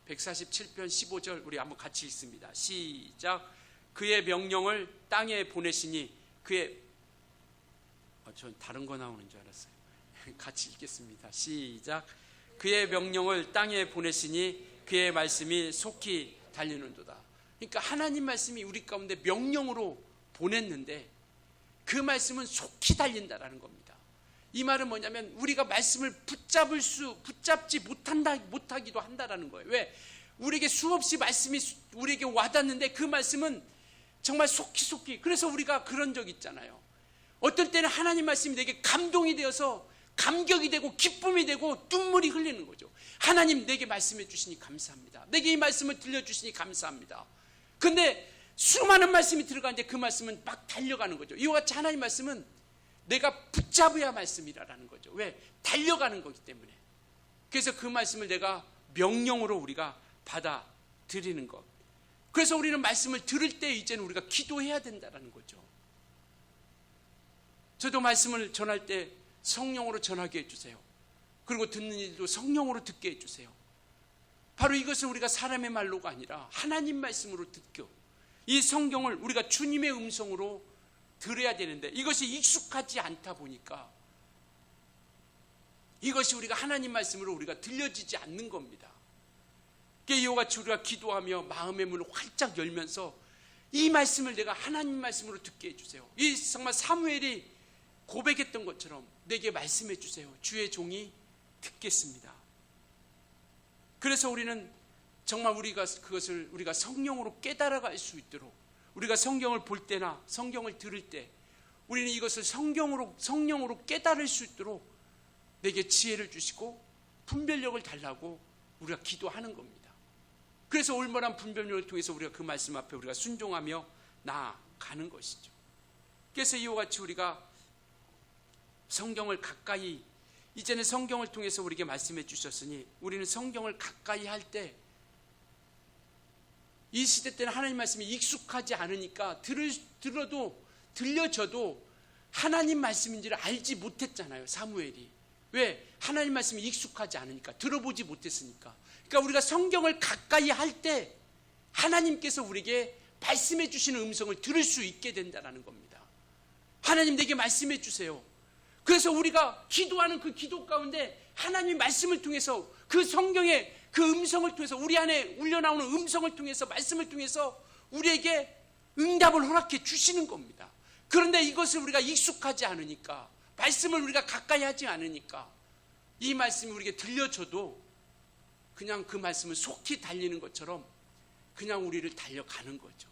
147편 15절 우리 한번 같이 읽습니다. 시작. 그의 명령을 땅에 보내시니 그의 전 다른 거 나오는 줄 알았어요. 같이 읽겠습니다. 시작. 그의 명령을 땅에 보내시니 그의 말씀이 속히 달리는도다. 그러니까 하나님 말씀이 우리 가운데 명령으로 보냈는데 그 말씀은 속히 달린다라는 겁니다. 이 말은 뭐냐면 우리가 말씀을 붙잡지 못하기도 한다라는 거예요. 왜? 우리에게 수없이 말씀이 우리에게 와닿는데 그 말씀은 정말 속히 그래서 우리가 그런 적 있잖아요. 어떨 때는 하나님 말씀이 내게 감동이 되어서 감격이 되고 기쁨이 되고 눈물이 흘리는 거죠. 하나님 내게 말씀해 주시니 감사합니다. 내게 이 말씀을 들려주시니 감사합니다. 그런데 수많은 말씀이 들어가는데 그 말씀은 막 달려가는 거죠. 이와 같이 하나님 말씀은 내가 붙잡아야 말씀이라는 거죠. 왜? 달려가는 거기 때문에. 그래서 그 말씀을 내가 명령으로 우리가 받아들이는 것. 그래서 우리는 말씀을 들을 때 이제는 우리가 기도해야 된다는 거죠. 저도 말씀을 전할 때 성령으로 전하게 해주세요. 그리고 듣는 일도 성령으로 듣게 해주세요. 바로 이것은 우리가 사람의 말로가 아니라 하나님 말씀으로 듣고 이 성경을 우리가 주님의 음성으로 들어야 되는데 이것이 익숙하지 않다 보니까 이것이 우리가 하나님 말씀으로 우리가 들려지지 않는 겁니다. 이와 같이 우리가 기도하며 마음의 문을 활짝 열면서 이 말씀을 내가 하나님 말씀으로 듣게 해주세요. 이 정말 사무엘이 고백했던 것처럼 내게 말씀해 주세요. 주의 종이 듣겠습니다. 그래서 우리는 정말 그것을 우리가 성령으로 깨달아갈 수 있도록 우리가 성경을 볼 때나 성경을 들을 때 우리는 이것을 성령으로 깨달을 수 있도록 내게 지혜를 주시고 분별력을 달라고 우리가 기도하는 겁니다. 그래서 올바른 분별력을 통해서 우리가 그 말씀 앞에 우리가 순종하며 나아가는 것이죠. 그래서 이와 같이 우리가 성경을 가까이 이제는 성경을 통해서 우리에게 말씀해 주셨으니 우리는 성경을 가까이 할 때 이 시대 때는 하나님 말씀이 익숙하지 않으니까 들려져도 하나님 말씀인지를 알지 못했잖아요. 사무엘이. 왜? 하나님 말씀이 익숙하지 않으니까 들어보지 못했으니까. 그러니까 우리가 성경을 가까이 할 때 하나님께서 우리에게 말씀해 주시는 음성을 들을 수 있게 된다는 겁니다. 하나님 내게 말씀해 주세요. 그래서 우리가 기도하는 그 기도 가운데 하나님의 말씀을 통해서 그 성경의 그 음성을 통해서 우리 안에 울려나오는 음성을 통해서 말씀을 통해서 우리에게 응답을 허락해 주시는 겁니다. 그런데 이것을 우리가 익숙하지 않으니까 말씀을 우리가 가까이 하지 않으니까 이 말씀이 우리에게 들려줘도 그냥 그 말씀은 속히 달리는 것처럼 그냥 우리를 달려가는 거죠.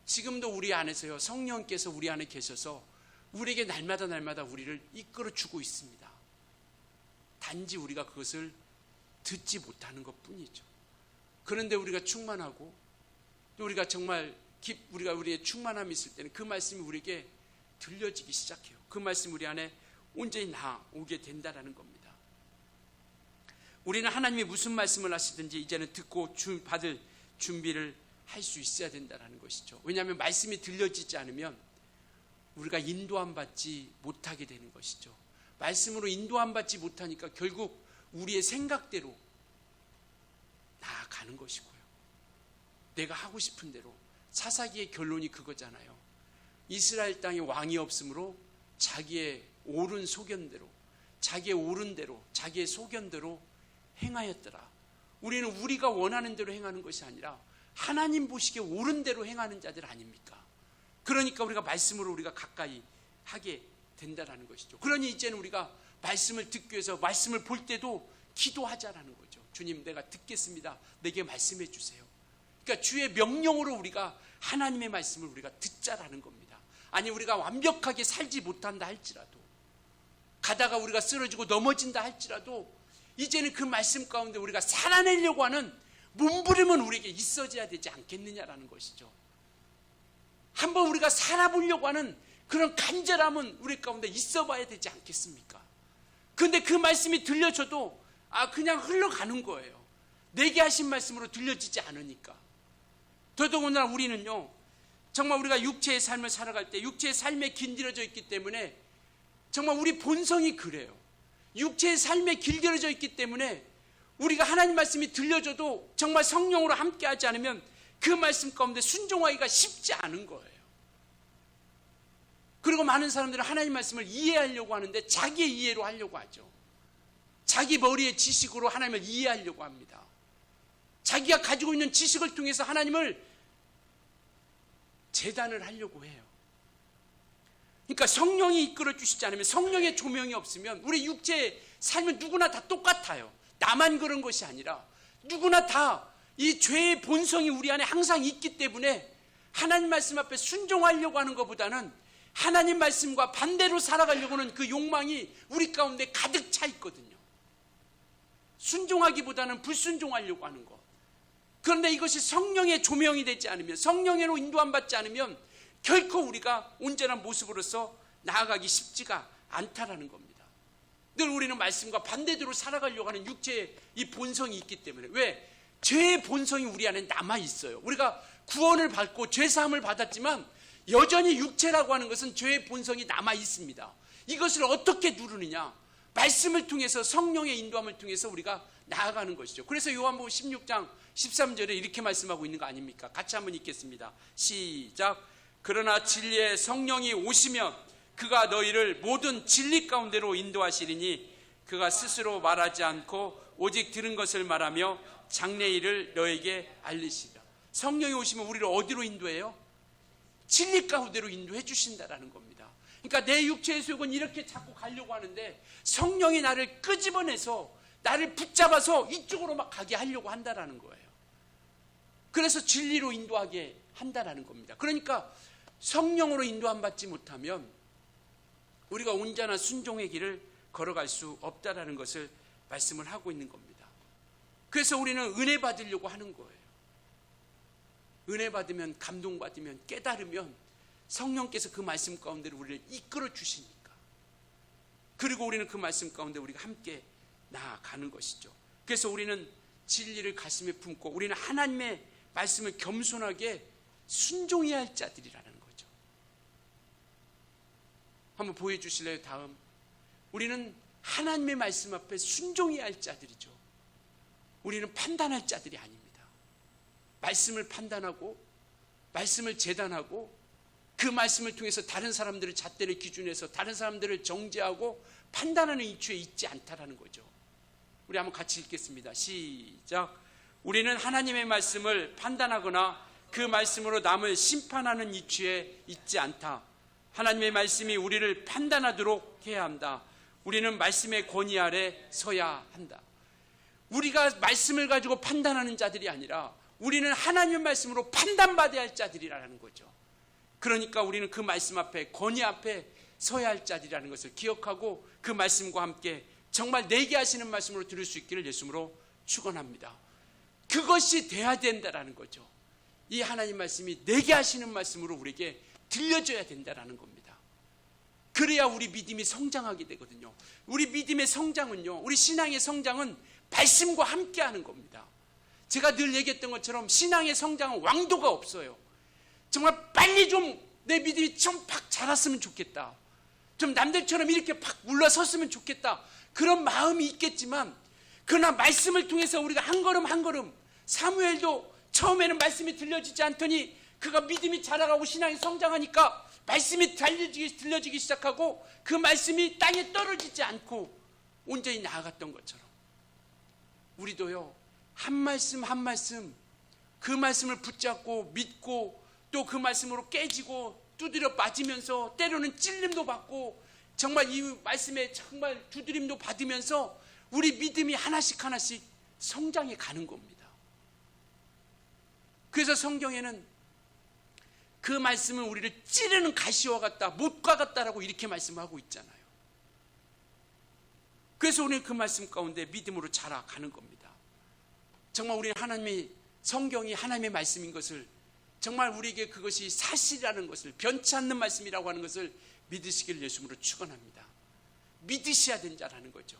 지금도 우리 안에서요, 성령께서 우리 안에 계셔서 우리에게 날마다 우리를 이끌어 주고 있습니다. 단지 우리가 그것을 듣지 못하는 것 뿐이죠. 그런데 우리가 충만하고 또 우리가 정말 우리의 충만함이 있을 때는 그 말씀이 우리에게 들려지기 시작해요. 그 말씀이 우리 안에 온전히 나오게 된다는 겁니다. 우리는 하나님이 무슨 말씀을 하시든지 이제는 듣고 받을 준비를 할 수 있어야 된다는 것이죠. 왜냐하면 말씀이 들려지지 않으면 우리가 인도함 받지 못하게 되는 것이죠. 말씀으로 인도함 받지 못하니까 결국 우리의 생각대로 나아가는 것이고요. 내가 하고 싶은 대로. 사사기의 결론이 그거잖아요. 이스라엘 땅에 왕이 없으므로 자기의 옳은 소견대로, 자기의 옳은 대로, 자기의 소견대로 행하였더라. 우리는 우리가 원하는 대로 행하는 것이 아니라 하나님 보시기에 옳은 대로 행하는 자들 아닙니까? 그러니까 우리가 말씀으로 우리가 가까이 하게 된다는 것이죠. 그러니 이제는 우리가 말씀을 듣기 위해서 말씀을 볼 때도 기도하자라는 거죠. 주님, 내가 듣겠습니다. 내게 말씀해 주세요. 그러니까 주의 명령으로 우리가 하나님의 말씀을 우리가 듣자라는 겁니다. 아니, 우리가 완벽하게 살지 못한다 할지라도, 가다가 우리가 쓰러지고 넘어진다 할지라도 이제는 그 말씀 가운데 우리가 살아내려고 하는 몸부림은 우리에게 있어져야 되지 않겠느냐라는 것이죠. 한번 우리가 살아보려고 하는 그런 간절함은 우리 가운데 있어 봐야 되지 않겠습니까? 그런데 그 말씀이 들려줘도 그냥 흘러가는 거예요. 내게 하신 말씀으로 들려지지 않으니까. 더더군다나 우리는요, 정말 우리가 육체의 삶을 살아갈 때 육체의 삶에 길들여져 있기 때문에 정말 우리 본성이 그래요. 육체의 삶에 길들여져 있기 때문에 우리가 하나님 말씀이 들려줘도 정말 성령으로 함께하지 않으면 그 말씀 가운데 순종하기가 쉽지 않은 거예요. 그리고 많은 사람들은 하나님 말씀을 이해하려고 하는데 자기의 이해로 하려고 하죠. 자기 머리의 지식으로 하나님을 이해하려고 합니다. 자기가 가지고 있는 지식을 통해서 하나님을 재단을 하려고 해요. 그러니까 성령이 이끌어 주시지 않으면, 성령의 조명이 없으면 우리 육체의 삶은 누구나 다 똑같아요. 나만 그런 것이 아니라 누구나 다 이 죄의 본성이 우리 안에 항상 있기 때문에 하나님 말씀 앞에 순종하려고 하는 것보다는 하나님 말씀과 반대로 살아가려고 하는 그 욕망이 우리 가운데 가득 차 있거든요. 순종하기보다는 불순종하려고 하는 것. 그런데 이것이 성령의 조명이 되지 않으면, 성령으로 인도함 받지 않으면 결코 우리가 온전한 모습으로서 나아가기 쉽지가 않다라는 겁니다. 늘 우리는 말씀과 반대대로 살아가려고 하는 육체의 이 본성이 있기 때문에. 왜? 죄의 본성이 우리 안에 남아있어요. 우리가 구원을 받고 죄사함을 받았지만 여전히 육체라고 하는 것은 죄의 본성이 남아있습니다. 이것을 어떻게 누르느냐? 말씀을 통해서, 성령의 인도함을 통해서 우리가 나아가는 것이죠. 그래서 요한복음 16장 13절에 이렇게 말씀하고 있는 거 아닙니까? 같이 한번 읽겠습니다. 시작. 그러나 진리의 성령이 오시면 그가 너희를 모든 진리 가운데로 인도하시리니 그가 스스로 말하지 않고 오직 들은 것을 말하며 장래일을 너에게 알리시리라. 성령이 오시면 우리를 어디로 인도해요? 진리 가운데로 인도해 주신다라는 겁니다. 그러니까 내 육체의 속은 이렇게 자꾸 가려고 하는데 성령이 나를 끄집어내서 나를 붙잡아서 이쪽으로 막 가게 하려고 한다라는 거예요. 그래서 진리로 인도하게 한다라는 겁니다. 그러니까 성령으로 인도함 받지 못하면 우리가 온전한 순종의 길을 걸어갈 수 없다라는 것을 말씀을 하고 있는 겁니다. 그래서 우리는 은혜 받으려고 하는 거예요. 은혜 받으면, 감동받으면, 깨달으면 성령께서 그 말씀 가운데로 우리를 이끌어 주시니까. 그리고 우리는 그 말씀 가운데 우리가 함께 나아가는 것이죠. 그래서 우리는 진리를 가슴에 품고 우리는 하나님의 말씀을 겸손하게 순종해야 할 자들이라는 거죠. 한번 보여주실래요? 다음. 우리는 하나님의 말씀 앞에 순종해야 할 자들이죠. 우리는 판단할 자들이 아닙니다. 말씀을 판단하고 말씀을 재단하고 그 말씀을 통해서 다른 사람들의 잣대를 기준해서 다른 사람들을 정죄하고 판단하는 이치에 있지 않다라는 거죠. 우리 한번 같이 읽겠습니다. 시작. 우리는 하나님의 말씀을 판단하거나 그 말씀으로 남을 심판하는 이치에 있지 않다. 하나님의 말씀이 우리를 판단하도록 해야 한다. 우리는 말씀의 권위 아래 서야 한다. 우리가 말씀을 가지고 판단하는 자들이 아니라 우리는 하나님의 말씀으로 판단받아야 할 자들이라는 거죠. 그러니까 우리는 그 말씀 앞에, 권위 앞에 서야 할 자리라는 것을 기억하고 그 말씀과 함께 정말 내게 하시는 말씀으로 들을 수 있기를 예수님으로 축원합니다. 그것이 돼야 된다라는 거죠. 이 하나님 말씀이 내게 하시는 말씀으로 우리에게 들려줘야 된다라는 겁니다. 그래야 우리 믿음이 성장하게 되거든요. 우리 믿음의 성장은요, 우리 신앙의 성장은 말씀과 함께 하는 겁니다. 제가 늘 얘기했던 것처럼 신앙의 성장은 왕도가 없어요. 정말 빨리 좀 내 믿음이 좀 팍 자랐으면 좋겠다, 좀 남들처럼 이렇게 팍 물러섰으면 좋겠다, 그런 마음이 있겠지만, 그러나 말씀을 통해서 우리가 한 걸음 한 걸음, 사무엘도 처음에는 말씀이 들려지지 않더니 그가 믿음이 자라가고 신앙이 성장하니까 말씀이 들려지기 시작하고 그 말씀이 땅에 떨어지지 않고 온전히 나아갔던 것처럼 우리도요, 한 말씀 한 말씀 그 말씀을 붙잡고 믿고 또 그 말씀으로 깨지고 두드려 맞으면서 때로는 찔림도 받고 정말 이 말씀에 정말 두드림도 받으면서 우리 믿음이 하나씩 하나씩 성장해 가는 겁니다. 그래서 성경에는 그 말씀은 우리를 찌르는 가시와 같다, 못과 같다라고 이렇게 말씀하고 있잖아요. 그래서 우리는 그 말씀 가운데 믿음으로 자라가는 겁니다. 정말 우리는 하나님의 성경이 하나님의 말씀인 것을, 정말 우리에게 그것이 사실이라는 것을, 변치 않는 말씀이라고 하는 것을 믿으시기를 예수님으로 축원합니다. 믿으셔야 된다라는 거죠.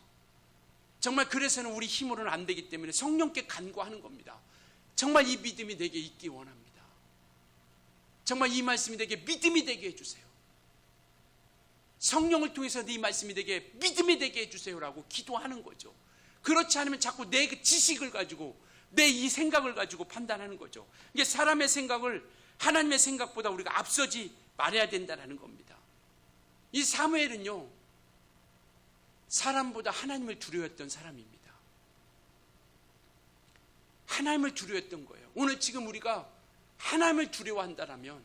정말 그래서는 우리 힘으로는 안 되기 때문에 성령께 간구하는 겁니다. 정말 이 믿음이 내게 있기 원합니다. 정말 이 말씀이 내게 믿음이 되게 해주세요. 성령을 통해서 네 말씀이 되게 믿음이 되게 해주세요라고 기도하는 거죠. 그렇지 않으면 자꾸 내 지식을 가지고 내 이 생각을 가지고 판단하는 거죠. 이게 사람의 생각을 하나님의 생각보다 우리가 앞서지 말아야 된다는 겁니다. 이 사무엘은요, 사람보다 하나님을 두려워했던 사람입니다. 하나님을 두려워했던 거예요. 오늘 지금 우리가 하나님을 두려워한다라면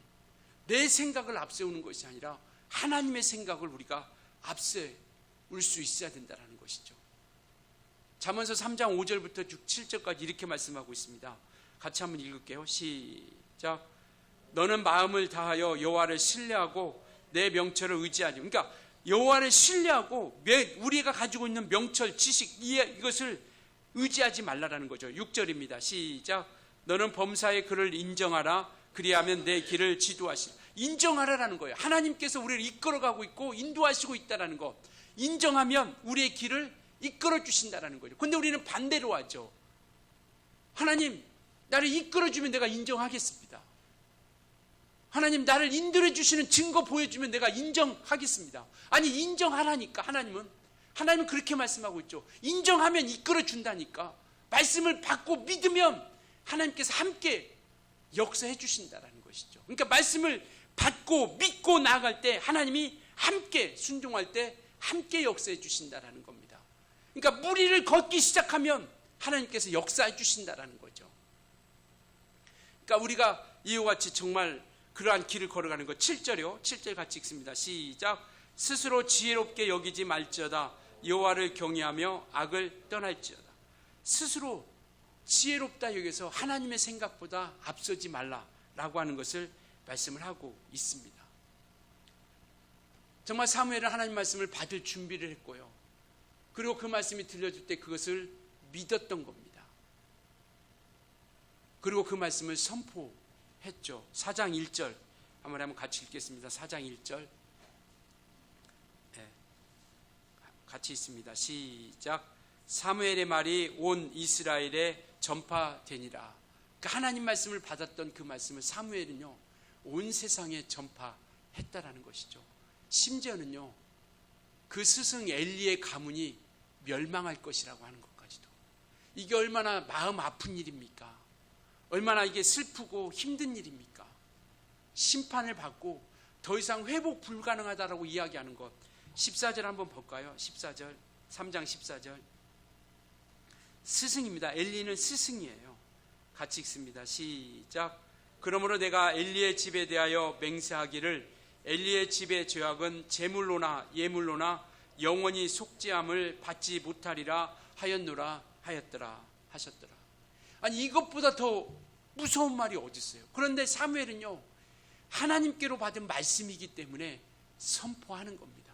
내 생각을 앞세우는 것이 아니라 하나님의 생각을 우리가 앞세울 수 있어야 된다는 것이죠. 잠언서 3장 5절부터 7절까지 이렇게 말씀하고 있습니다. 같이 한번 읽을게요. 시작. 너는 마음을 다하여 여호와를 신뢰하고 내 명철을 의지하지. 그러니까 여호와를 신뢰하고 우리가 가지고 있는 명철, 지식, 이것을 의지하지 말라라는 거죠. 6절입니다. 시작. 너는 범사의 그를 인정하라. 그리하면 내 길을 지도하시라. 인정하라라는 거예요. 하나님께서 우리를 이끌어가고 있고 인도하시고 있다는 것, 인정하면 우리의 길을 이끌어 주신다는 거죠. 근데 우리는 반대로 하죠. 하나님, 나를 이끌어 주면 내가 인정하겠습니다. 하나님, 나를 인도해 주시는 증거 보여주면 내가 인정하겠습니다. 아니, 인정하라니까. 하나님은 그렇게 말씀하고 있죠. 인정하면 이끌어 준다니까. 말씀을 받고 믿으면 하나님께서 함께 역사해 주신다는 것이죠. 그러니까 말씀을 받고 믿고 나아갈 때 하나님이 함께 순종할 때 함께 역사해 주신다는 겁니다. 그러니까 무리를 걷기 시작하면 하나님께서 역사해 주신다는 거죠. 그러니까 우리가 이와 같이 정말 그러한 길을 걸어가는 것. 7절이요. 7절 같이 읽습니다. 시작. 스스로 지혜롭게 여기지 말지어다. 여호와를 경외하며 악을 떠날지어다. 스스로 지혜롭다 여기서 하나님의 생각보다 앞서지 말라라고 하는 것을 말씀을 하고 있습니다. 정말 사무엘은 하나님 말씀을 받을 준비를 했고요. 그리고 그 말씀이 들려줄 때 그것을 믿었던 겁니다. 그리고 그 말씀을 선포했죠. 4장 1절 한번 같이 읽겠습니다. 4장 1절 같이 있습니다. 시작. 사무엘의 말이 온 이스라엘에 전파되니라. 그러니까 하나님 말씀을 받았던 그 말씀을 사무엘은요, 온 세상에 전파했다라는 것이죠. 심지어는요, 그 스승 엘리의 가문이 멸망할 것이라고 하는 것까지도. 이게 얼마나 마음 아픈 일입니까? 얼마나 이게 슬프고 힘든 일입니까? 심판을 받고 더 이상 회복 불가능하다라고 이야기하는 것. 14절 한번 볼까요? 14절, 3장 14절. 스승입니다. 엘리는 스승이에요. 같이 읽습니다. 시작. 그러므로 내가 엘리의 집에 대하여 맹세하기를 엘리의 집의 죄악은 제물로나 예물로나 영원히 속죄함을 받지 못하리라 하였노라 하셨더라. 아니, 이것보다 더 무서운 말이 어디 있어요? 그런데 사무엘은요, 하나님께로 받은 말씀이기 때문에 선포하는 겁니다.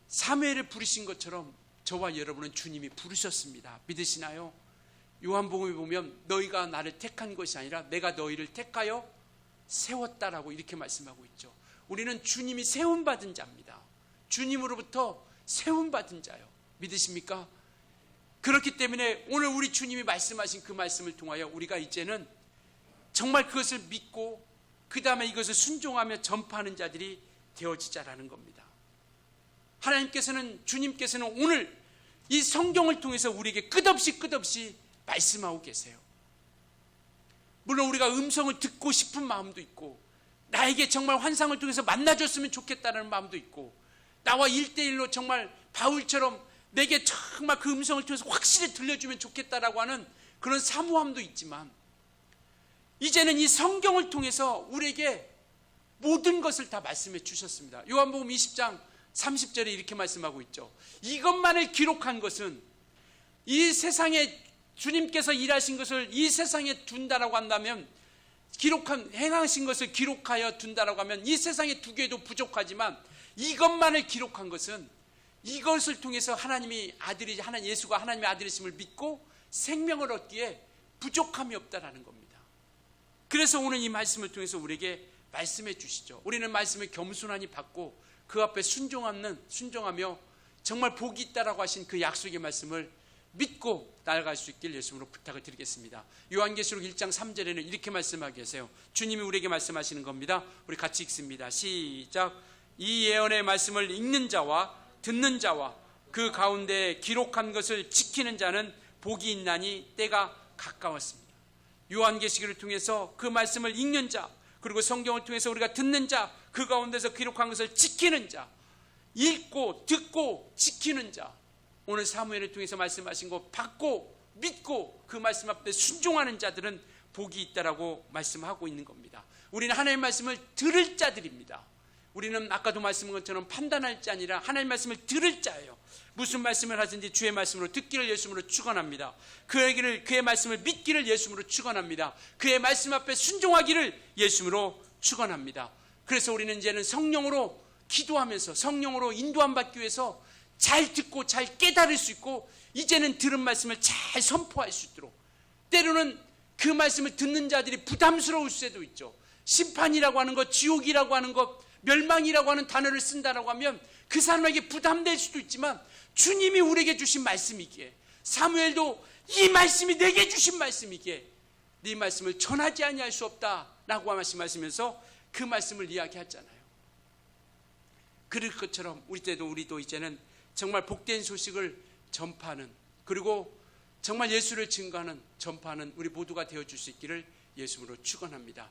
사무엘을 부르신 것처럼 저와 여러분은 주님이 부르셨습니다. 믿으시나요? 요한복음에 보면 너희가 나를 택한 것이 아니라 내가 너희를 택하여 세웠다라고 이렇게 말씀하고 있죠. 우리는 주님이 세움받은 자입니다. 주님으로부터 세움받은 자요. 믿으십니까? 그렇기 때문에 오늘 우리 주님이 말씀하신 그 말씀을 통하여 우리가 이제는 정말 그것을 믿고 그 다음에 이것을 순종하며 전파하는 자들이 되어지자라는 겁니다. 하나님께서는, 주님께서는 오늘 이 성경을 통해서 우리에게 끝없이 말씀하고 계세요. 물론 우리가 음성을 듣고 싶은 마음도 있고, 나에게 정말 환상을 통해서 만나줬으면 좋겠다는 마음도 있고, 나와 1대1로 정말 바울처럼 내게 정말 그 음성을 통해서 확실히 들려주면 좋겠다라고 하는 그런 사모함도 있지만, 이제는 이 성경을 통해서 우리에게 모든 것을 다 말씀해 주셨습니다. 요한복음 20장 30절에 이렇게 말씀하고 있죠. 이것만을 기록한 것은, 이 세상에 주님께서 일하신 것을 이 세상에 둔다라고 한다면, 행하신 것을 기록하여 둔다라고 하면 이 세상에 두개도 부족하지만, 이것만을 기록한 것은 이것을 통해서 하나님 예수가 하나님의 아들이심을 믿고 생명을 얻기에 부족함이 없다라는 겁니다. 그래서 오늘 이 말씀을 통해서 우리에게 말씀해 주시죠. 우리는 말씀을 겸손하니 받고 그 앞에 순종하며 정말 복이 있다라고 하신 그 약속의 말씀을 믿고 나아갈 수 있길 예수님으로 부탁을 드리겠습니다. 요한계시록 1장 3절에는 이렇게 말씀하고 계세요. 주님이 우리에게 말씀하시는 겁니다. 우리 같이 읽습니다. 시작. 이 예언의 말씀을 읽는 자와 듣는 자와 그 가운데 기록한 것을 지키는 자는 복이 있나니 때가 가까웠습니다. 요한계시록을 통해서 그 말씀을 읽는 자, 그리고 성경을 통해서 우리가 듣는 자, 그 가운데서 기록한 것을 지키는 자, 읽고 듣고 지키는 자, 오늘 사무엘을 통해서 말씀하신 거 받고 믿고 그 말씀 앞에 순종하는 자들은 복이 있다라고 말씀하고 있는 겁니다. 우리는 하나님의 말씀을 들을 자들입니다. 우리는 아까도 말씀한 것처럼 판단할 자 아니라 하나님의 말씀을 들을 자예요. 무슨 말씀을 하든지 주의 말씀으로 듣기를 예수님으로 축원합니다. 그의 말씀을 믿기를 예수님으로 축원합니다. 그의 말씀 앞에 순종하기를 예수님으로 축원합니다. 그래서 우리는 이제는 성령으로 기도하면서 성령으로 인도함 받기 위해서 잘 듣고 잘 깨달을 수 있고, 이제는 들은 말씀을 잘 선포할 수 있도록, 때로는 그 말씀을 듣는 자들이 부담스러울 수도 있죠. 심판이라고 하는 것, 지옥이라고 하는 것, 멸망이라고 하는 단어를 쓴다라고 하면 그 사람에게 부담될 수도 있지만, 주님이 우리에게 주신 말씀이기에, 사무엘도 이 말씀이 내게 주신 말씀이기에 네 말씀을 전하지 아니할 수 없다라고 말씀하시면서 그 말씀을 이야기하잖아요. 그럴 것처럼 우리도 이제는 정말 복된 소식을 전파하는, 그리고 정말 예수를 증거하는, 전파하는 우리 모두가 되어줄 수 있기를 예수님으로 축원합니다.